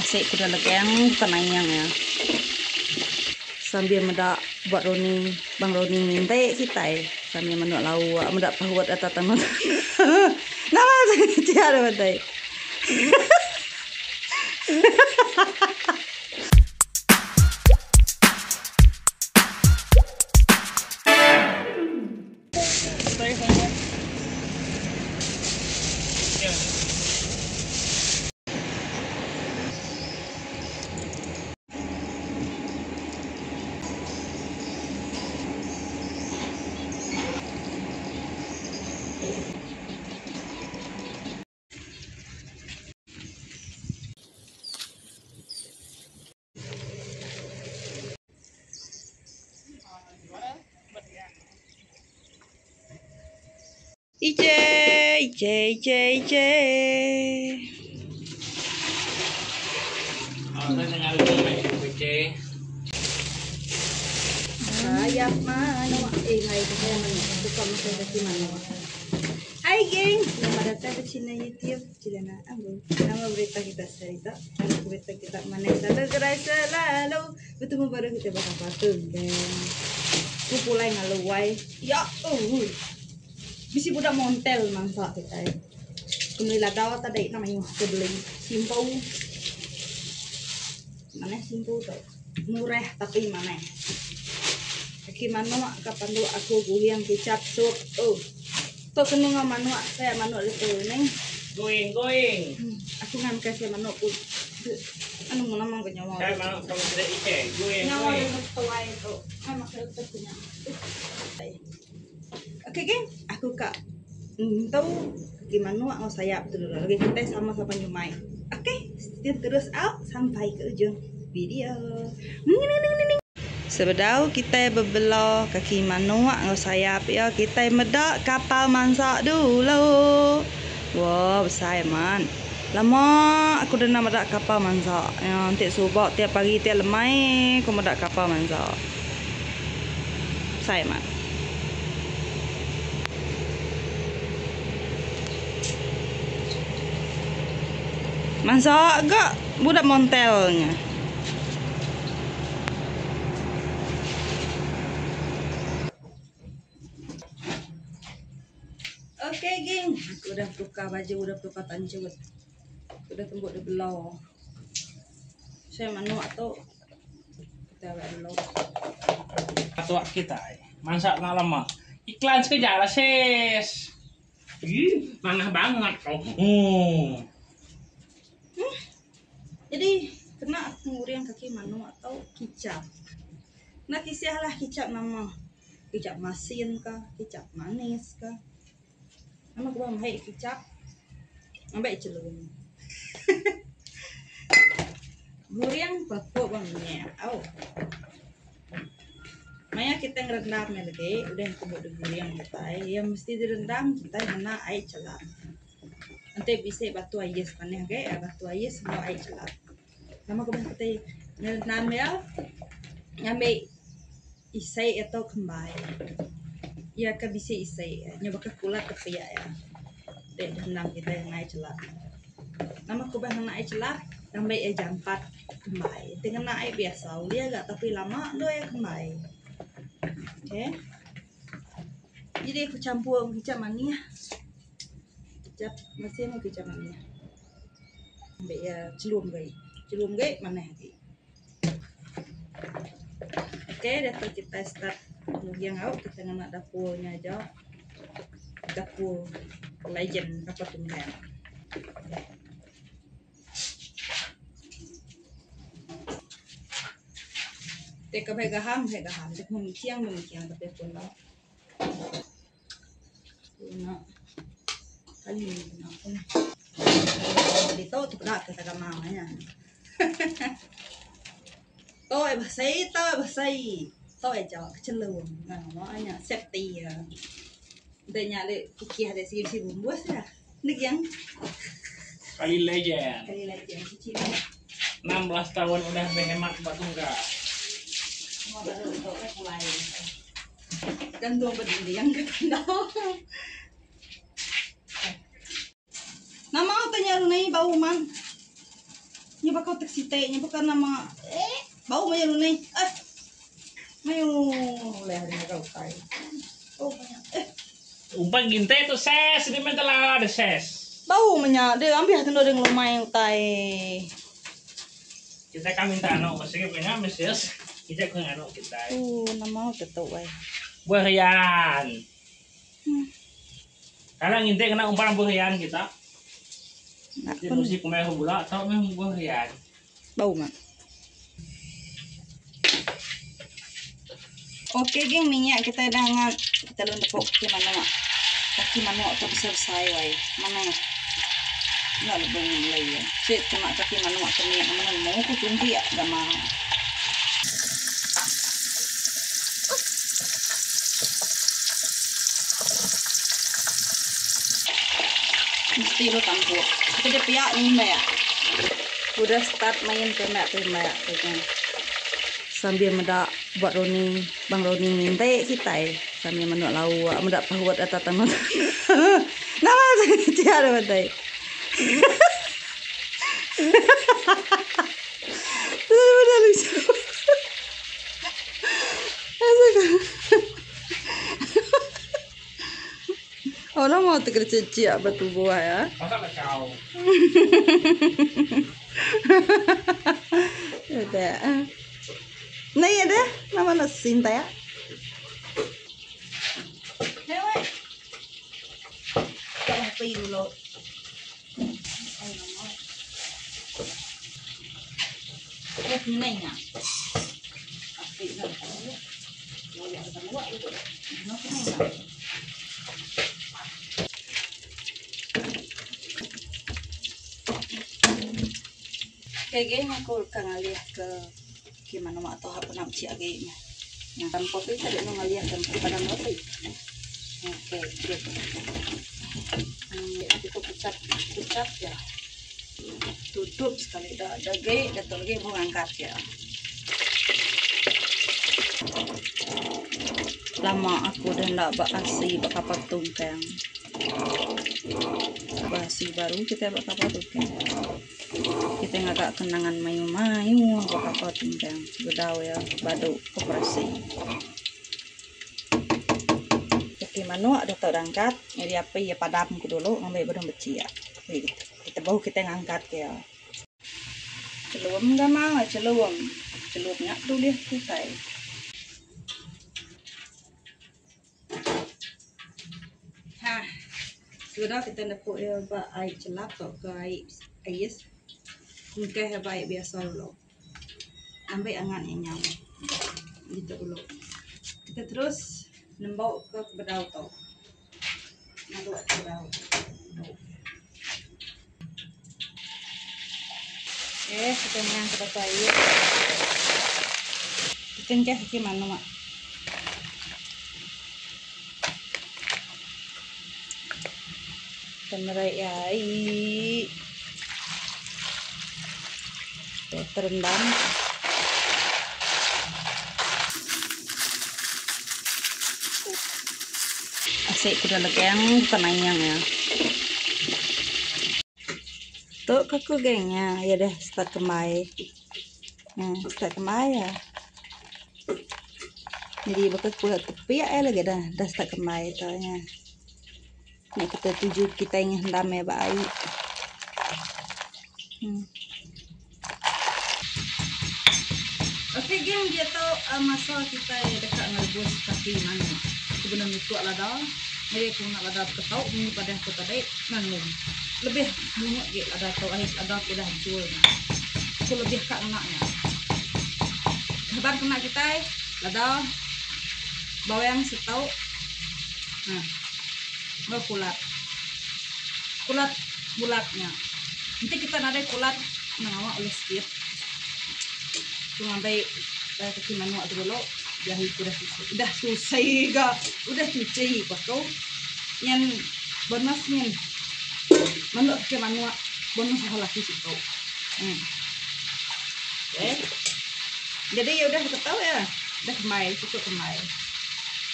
Asik kuda legeng bukan ayang ya. Sambil mendak buat Roni, Bang Roni minta kita sambil mendak lauk, mendak pahuat atas tangan. Nama saya ada betul. Ije. Sayap mano, hai saya buka masuk ke mano. Hai geng, selamat datang ke channel YouTube Cilana Ambon. Nama berita kita cerita, berita kita mana selalu gerai selalu bertemu baru kita bakal patung geng. Kupulai ngaluai, ya bisi budak montel mangsa kita. Kemudian ladaw tadi namanya sebelum simpau. Mana simpau tuh? Murah tapi mana? Kaki manuk kapan dulu aku guliang kecap sup. Tuh kena ngomong manuk saya manuk itu neng. Going. Aku ngan kasih manuk pun. Anu mau namang kenyawa. Saya manuk sama tidak ice. Going. Nyawa yang tua itu. Kan maksudnya punya. Oke geng, aku kak tahu gimana mau saya betul lagi kita sama-sama nyumai. Oke, stay terus out sampai ke ujung video. Sebedau kita bebelah kaki manuk ngau sayap ya kita medak kapal mansak dulu. Wow, besar man. Lama aku dah nak medak kapal mansak. Ya, nanti subak tiap pagi tiap lemai aku medak kapal mansak. Besar man. Masak gak budak montelnya. Oke geng, aku udah tukar baju, udah tukar tanjut, udah tembok di belau. Saya manuk atau kita belau. Ketua kita. Masak nak lama. Iklan sekejap lah sis. Manah banget kau. Jadi kena nguriang kaki manuk atau kicap. Nah kisahlah kicap nama. Kicap masin kah, kicap manis kah. Nama gua mahai kicap. Ambil celung. Guriang bapuk bangnya. Maya kita ngerendam lagi, udah tunggu di guriang kita. Ya mesti direndam kita kena air celak. Nanti bisa batu ayes panen ya batu ayes semua air celak. Nama kau kita ngerendam ya. Ngambil isai atau kembali. Ya ke bisa isai. Nyoba ke kulat ke ya. Dek rendam kita yang air celak. Nama kau bahang air celak. Ngambil jam 4 kembali. Dengan air biasa, dia agak tapi lama tu ya kembali. Okay. Jadi aku campur kicap manis. Kicap masih mau kicap manis. Ambil ya celum gay mana lagi. Oke, dapat kita start yang out kita nak dapurnya aja. Dapur legend apa tu ni? Teka gaham, Teka memikiang tapi pun lah. Puna kali ni pun. Dito tu dah kita kamangnya. Tôi basai. Tôi cho kecelung. Nah, makanya safety ya. Dia nyale fikir ada sih bumbuas ya. Ni yang Kali legend. cuci. 16 tahun udah berhemat buat tunggal. Semua baru untuk mulai. Gantung berdiri yang ketandau. Nama tanya runai bau man. Nya bakal tek site nya bukan nama bau maya lu nih. Mayo leh hari kau kai. Oh banyak. Umpan ginte itu ses, ini mah telah ada ses. Bau menya dia ambil hati lo dengan lumai utai. Kita kan minta ano, maksudnya punya mesias. Kita kau ano kita. Nama tetap ay. Berian. Kalau nginte kena umpan berian kita. Jadi mesti kumai hubula atau memang berian. Bau mak. Oke geng minyak kita dengan kita lundepok kaki mana mak. Kaki mana atau selesai way. Mana nggak lebih mulai ya. Cek cuma kaki mana mak minyak mana mau aku tunggu ya dah mau. Mesti lo tampuk. Kita piak ni mbak ya. Udah start main kemek kayaknya. Sambil mendak buat Roni, Bang Roni minta kita sambil mendak lauk, mendak pahuat atas tangan. Nama saya ada betul. Benar lucu. Orang mau terkecil batu buah ya. Masa kau? Ada. Nah ya deh, nama nasi Sinta ya. Hewe. Kalau pergi dulu. Ini nya. Api nak. Mau yang kedua itu. Kayaknya aku akan ngaliah ke gimana mak atau apa namci agaknya. Nah, kan kopi tadi mau ngaliah ke pada kopi. Oke, gitu. Nanti aku pucat ya. Tutup sekali dah gay, dah lagi mau angkat ya. Lama aku dah ndak basi bakal patung kang. Basi baru kita bakal patung kang. Kita ngagak kenangan mayu-mayu bakal patung kang. Bedau ya, badu operasi. Oke manu ada tau angkat, nyari apa ya padam ku dulu ngambil bedong beci ya. Kita baru kita ngangkat ya. Celum enggak mau, celumnya dulu dia kita. Hah, sudah kita nepuk ya ba air celap atau ke air ais. Mungkin ya baik biasa dulu. Ambil angan nyam. Gitu dulu. Kita terus nembau ke bedau tau. Nadu ke bedau. Kita menang ke batu air. Kita ngeh gimana mak? Temerai air. Terendam. Asik kuda legeng bukan anyang ya. Tuh kaku gengnya ya deh start kemai. Nah, start kemai ya. Jadi bakal kulit tepi ya lagi dah start kemai tanya. Nih kita tuju kita yang hendam ya baik. Oke geng dia tahu masa kita dekat ngerebus kaki mana. Sebenarnya itu ada. Jadi aku nak ada ketau ini pada aku tadi nanggung. Lebih bunyi gitu ada tahu ada udah jual. Aku lebih ke anaknya. Kabar kena kita ada bawang setau. Nah, mau kulat bulatnya. Nanti kita ada kulat nama oleh sedikit. Cuma baik kaki manual dulu jahit udah selesai ga udah cuci kau yang bonusnya manuk ke manual bonus lagi sih kau. Jadi ya udah tahu ya udah kemai cukup kemai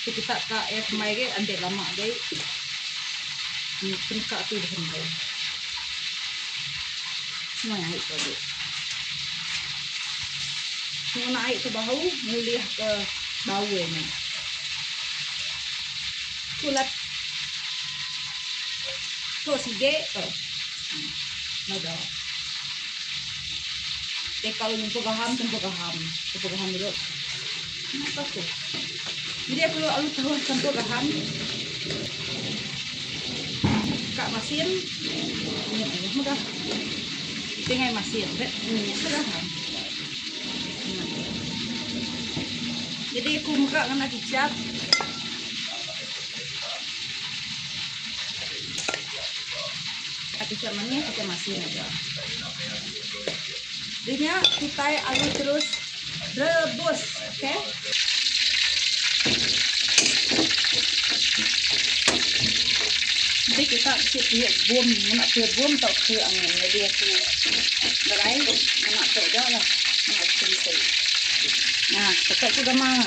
kita kak ya kemai ke ante lama deh ini penikak tuh udah kemai semuanya itu aja. Mau naik ke bahu, mulia ke bau ini. Kulat. Tuh sige tuh. Ada. Kalau nyempuh gaham dulu. Apa tuh? Jadi kalau alu tahu campur gaham. Kak masin, minyak aja mudah. Tinggal masin, minyak gaham. Jadi aku muka kena kicap. Kicap mana kita masin aja. Jadinya kita alu terus rebus, oke? Jadi kita siap bom, nak siap bom tak ke angin. Jadi aku berai, nak tak dah lah, nak selesai. Nah, kita sudah mah,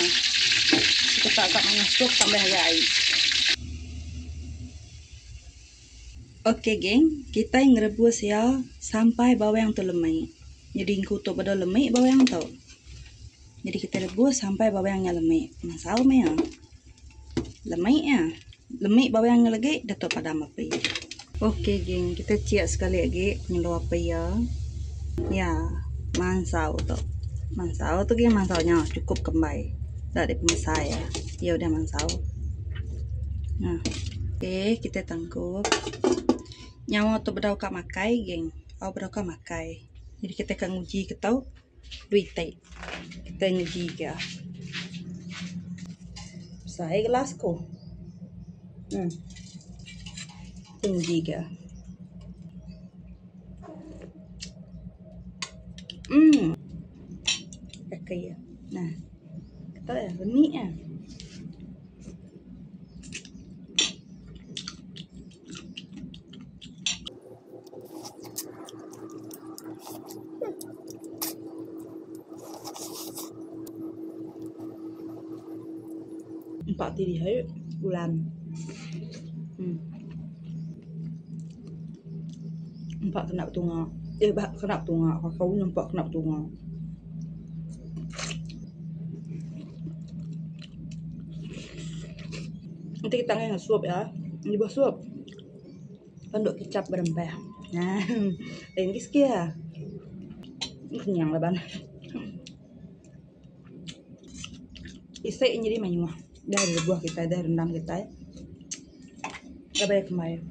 kita agak masuk tambah air. Oke geng, kita yang rebus ya sampai bawang tu lemai. Jadi kutu pada lemai bawang tu. Jadi kita rebus sampai bawangnya lemai. Masau me ya. Lemai ya. Lemai bawangnya lagi datuk pada api. Oke geng, kita ciak sekali lagi nyelo api ya. Ya, mansau tu. Mansau tu geng mansaunya cukup kembali. Dari pemisah ya. Ya udah mansau. Nah, oke kita tangkup. Nyawa tu berdau kak makai geng. Au berdau kak makai. Jadi kita akan uji ke tau duitai. Kita uji ke. Saya gelas ko. Kita uji ke. Pakai ya. Nah. Kita ya benih ya. Empat tiri hai bulan. Empat kena tunga. Kena tunga. Kau nampak kena tunga. Nanti kita ngena suap ya. Ini buah suap. Panduk kecap berempah. Nah, lain kiski ya. Kenyang lah ban. Isai jadi manyuah. Dari buah kita, dari rendang kita ya. Gak banyak kembali.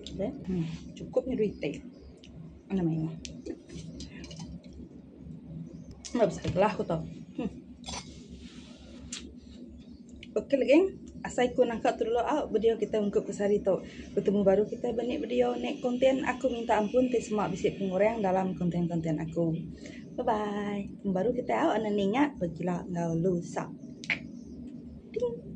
Oke, cukupnya duit teh. Mana manyuah. Nggak bisa kelah aku tau. Oke lagi. Asai ku nangkap dulu video kita ungkap kesari tau. Bertemu baru kita banyak video nek konten. Aku minta ampun te semua bisik pengurang dalam konten-konten aku. Bye bye. Baru kita anak ningat bergila ngau lusak. Ding.